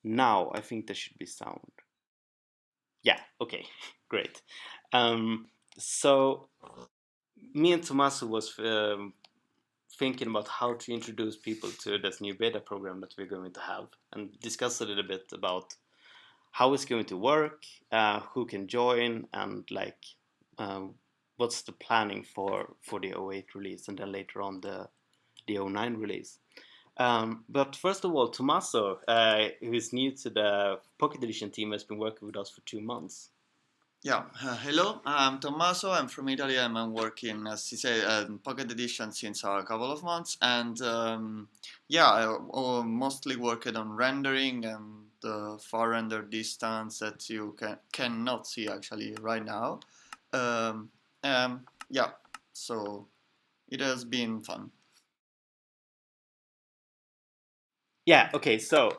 Now I think there should be sound. Yeah, okay, great. So me and Tommaso was thinking about how to introduce people to this new beta program that we're going to have, and discuss a little bit about how it's going to work, who can join, and like what's the planning for the '08 release, and then later on the '09 release. But first of all, Tommaso, who is new to the Pocket Edition team, has been working with us for 2 months. Yeah, hello, I'm Tommaso. I'm from Italy. I'm working, as you say, in Pocket Edition since a couple of months. And yeah, I mostly worked on rendering and the far render distance that you cannot see actually right now. Um, yeah, so it has been fun. Yeah, okay, so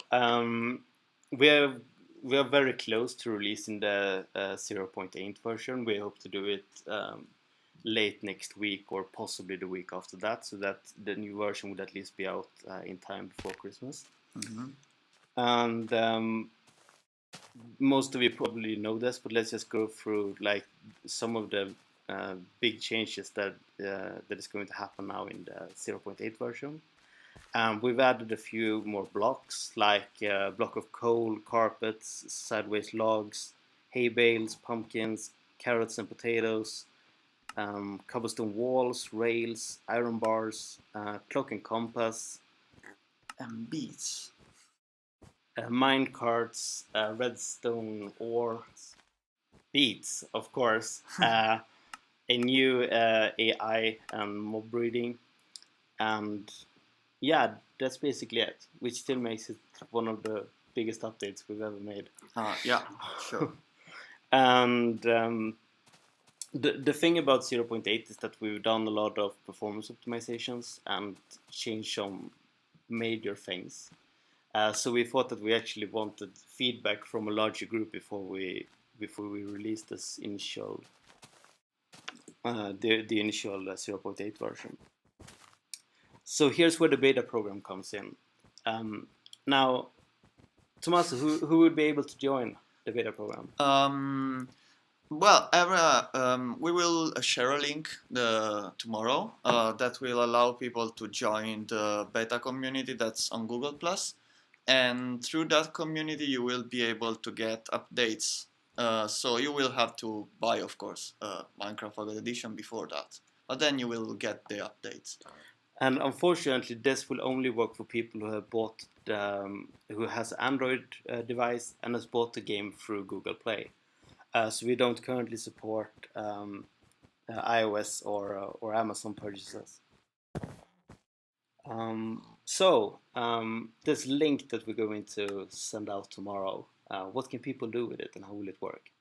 we're we're very close to releasing the 0.8 version. We hope to do it late next week or possibly the week after that, so that the new version would at least be out in time before Christmas. Mm-hmm. And most of you probably know this, but let's just go through like some of the big changes that is going to happen now in the 0.8 version. We've added a few more blocks, like a block of coal, carpets, sideways logs, hay bales, pumpkins, carrots and potatoes, cobblestone walls, rails, iron bars, clock and compass, And beats. mine carts, redstone ore, beats, of course, a new AI and mob breeding, and yeah, that's basically it, which still makes it one of the biggest updates we've ever made. Yeah, sure. And the thing about 0.8 is that we've done a lot of performance optimizations and changed some major things. So we thought that we actually wanted feedback from a larger group before we released this initial the initial 0.8 version. So here's where the beta program comes in. Now, Tommaso, who would be able to join the beta program? Well, we will share a link tomorrow that will allow people to join the beta community that's on Google Plus, and through that community you will be able to get updates. So you will have to buy, of course, Minecraft Pocket Edition before that, but then you will get the updates. And unfortunately, this will only work for people who have bought who has Android device and has bought the game through Google Play. So we don't currently support iOS or Amazon purchases. This link that we're going to send out tomorrow, what can people do with it and how will it work?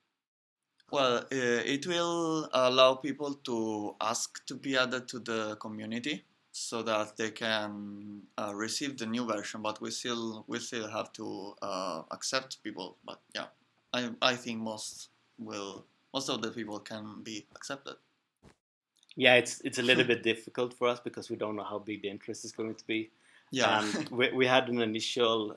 Well, it will allow people to ask to be added to the community so that they can receive the new version. But we still have to accept people. But yeah, I think most of the people can be accepted. Yeah, it's a little bit difficult for us because we don't know how big the interest is going to be. Yeah. And we had an initial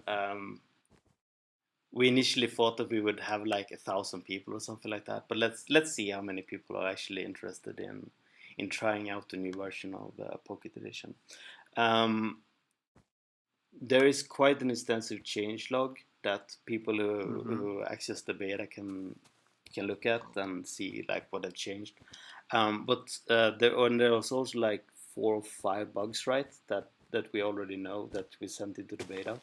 we initially thought that we would have like 1,000 people or something like that, but let's see how many people are actually interested in trying out the new version of Pocket Edition. There is quite an extensive change log that people who access the beta can look at and see like what have changed. But there was also like 4 or 5 bugs, right? That we already know that we sent into the beta.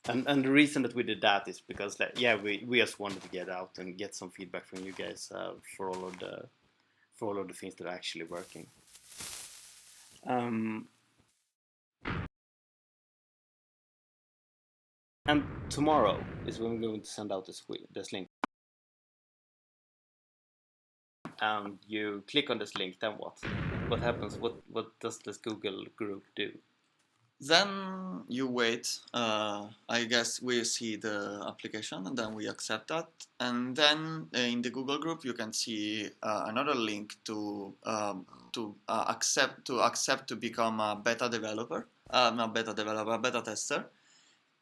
And the reason that we did that is because like yeah we just wanted to get out and get some feedback from you guys for all of the things that are actually working. And tomorrow is when we're going to send out this link. And you click on this link, then what? What happens? What does this Google group do? Then you wait. I guess we see the application and then we accept that. And then in the Google group you can see another link to accept to become a beta developer, not beta developer, a beta tester.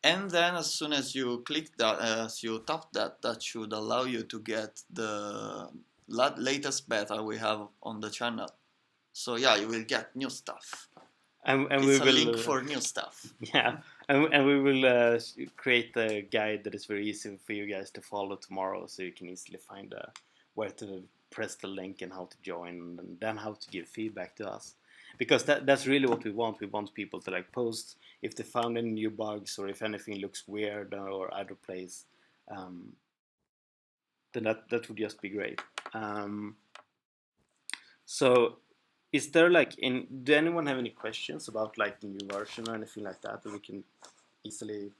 And then as soon as you click that, as you tap that, that should allow you to get the latest beta we have on the channel. So yeah, you will get new stuff. And It's we a will link for new stuff. yeah, and we will create a guide that is very easy for you guys to follow tomorrow, so you can easily find where to press the link and how to join, and then how to give feedback to us, because that's really what we want. We want people to like post if they found any new bugs or if anything looks weird or out of place. Then that would just be great. So is there like do anyone have any questions about like the new version or anything like that we can easily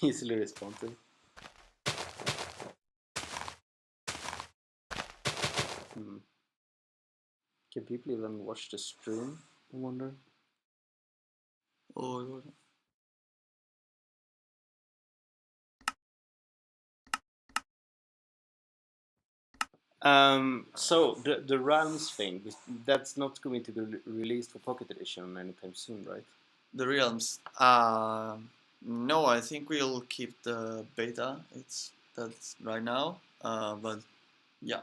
easily respond to? Can people even watch the stream, I wonder? Oh, So the realms thing, that's not going to be released for Pocket Edition anytime soon, right? the realms. No, I think we'll keep the beta. That's right now. But yeah,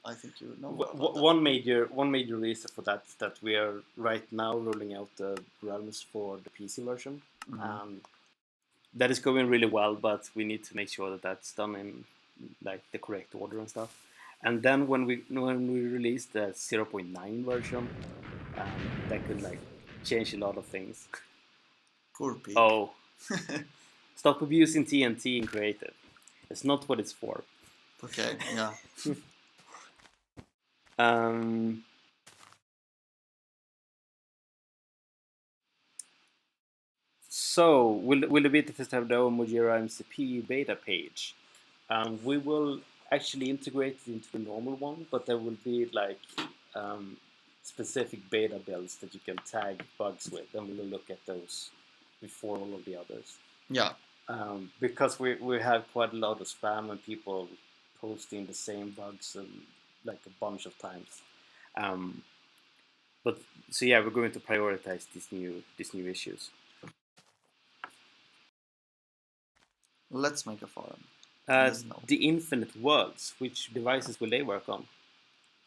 I think you know about that. One major reason for that is that we are right now rolling out the realms for the PC version. That is going really well, but we need to make sure that that's done in like the correct order and stuff. And then when we release the 0.9 version, that could like change a lot of things. Poor pig. Oh, stop abusing TNT in creative. It's not what it's for. Okay, yeah. So will the beta test have their own Mojira MCP beta page? We will actually integrate it into the normal one, but there will be like specific beta builds that you can tag bugs with, and we will look at those before all of the others. Yeah. Because we have quite a lot of spam and people posting the same bugs like a bunch of times. But so yeah, we're going to prioritize these new issues. Let's make a forum. The Infinite Worlds, which devices will they work on?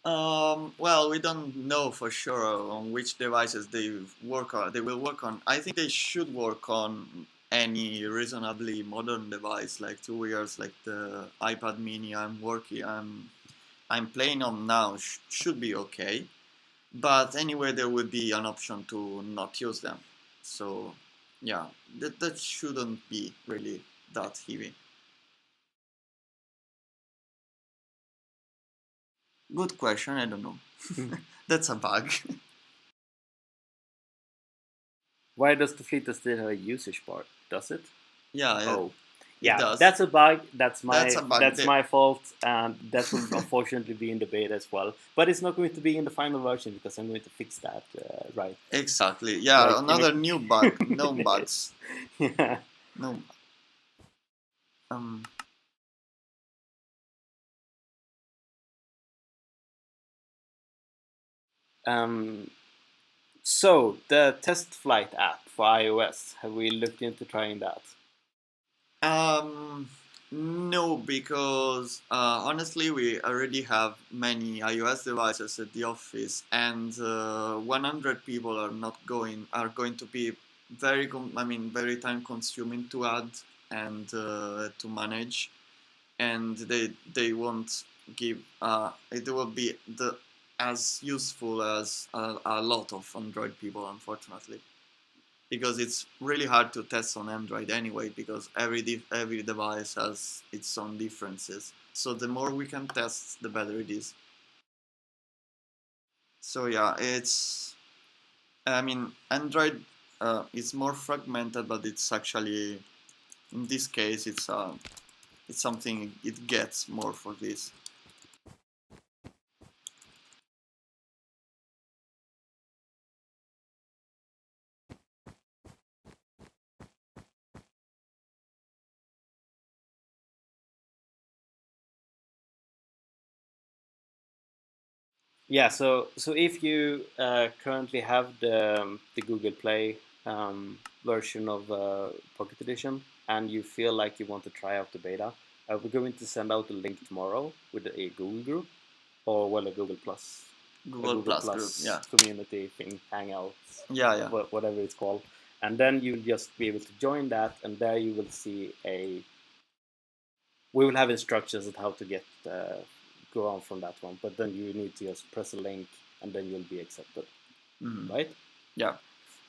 Well, we don't know for sure on which devices they will work on. I think they should work on any reasonably modern device, like 2 years, like the iPad Mini. I'm playing on now. Should be okay, but anyway, there would be an option to not use them. So, yeah, that shouldn't be really that heavy. Good question. I don't know. That's a bug. Why does the Fleet still have a usage bar? Does it? Yeah. Oh, yeah. Does. That's a bug. That's a bug. That's my fault, and that will unfortunately be in the beta as well. But it's not going to be in the final version because I'm going to fix that. Right. Exactly. Yeah. Like, another new bug. No bugs. Yeah. No. So the test flight app for iOS, have we looked into trying that? No, because honestly, we already have many iOS devices at the office, and 100 people are going to be very time consuming to add and to manage, and they won't give it will be as useful as a lot of Android people, unfortunately, because it's really hard to test on Android anyway, because every device has its own differences. So the more we can test, the better it is. So yeah, Android is more fragmented, but it's actually, in this case, it's something it gets more for this. Yeah, so if you currently have the Google Play version of Pocket Edition and you feel like you want to try out the beta, we're going to send out a link tomorrow with a Google group or well a Google Plus, Google Plus group. Yeah. community thing, Hangouts, Yeah. whatever it's called, and then you'll just be able to join that, and there you will see we will have instructions on how to get go on from that one, but then you need to just press a link and then you'll be accepted. Right? Yeah.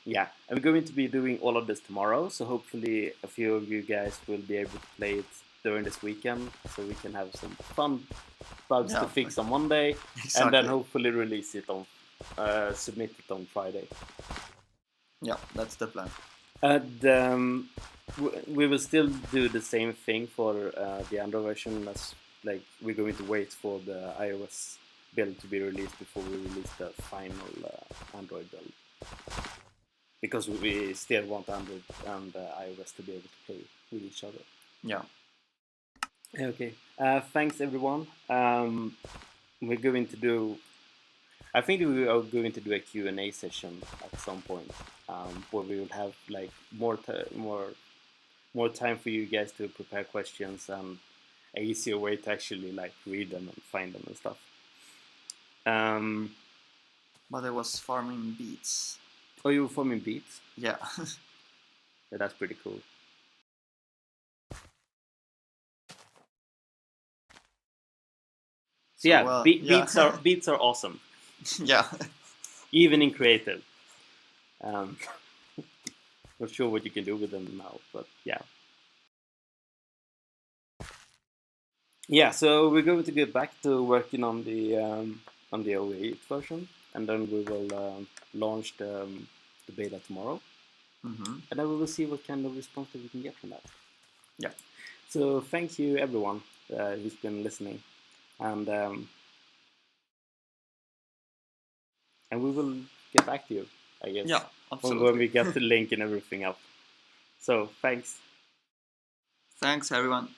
Yeah, and we're going to be doing all of this tomorrow, so hopefully a few of you guys will be able to play it during this weekend, so we can have some fun bugs to fix on Monday, and then hopefully release it on, submit it on Friday. Yeah, that's the plan. And we will still do the same thing for the Android version, as like we're going to wait for the iOS build to be released before we release the final Android build, because we still want Android and iOS to be able to play with each other. Yeah. Okay. Thanks everyone. We're going to do. I think we are going to do a Q&A session at some point, where we will have like more time for you guys to prepare questions and an easier way to actually like read them and find them and stuff. But I was farming beets. Oh, you were farming beets? Yeah. Yeah, that's pretty cool. So yeah, beets are awesome. Yeah. Even in creative. Not sure what you can do with them now, but yeah. Yeah, so we're going to get back to working on the 08 version, and then we will launch the beta tomorrow, and then we will see what kind of response that we can get from that. Yeah. So thank you everyone who's been listening, and we will get back to you, I guess. Yeah, absolutely. When we get the link and everything up. So thanks. Thanks everyone.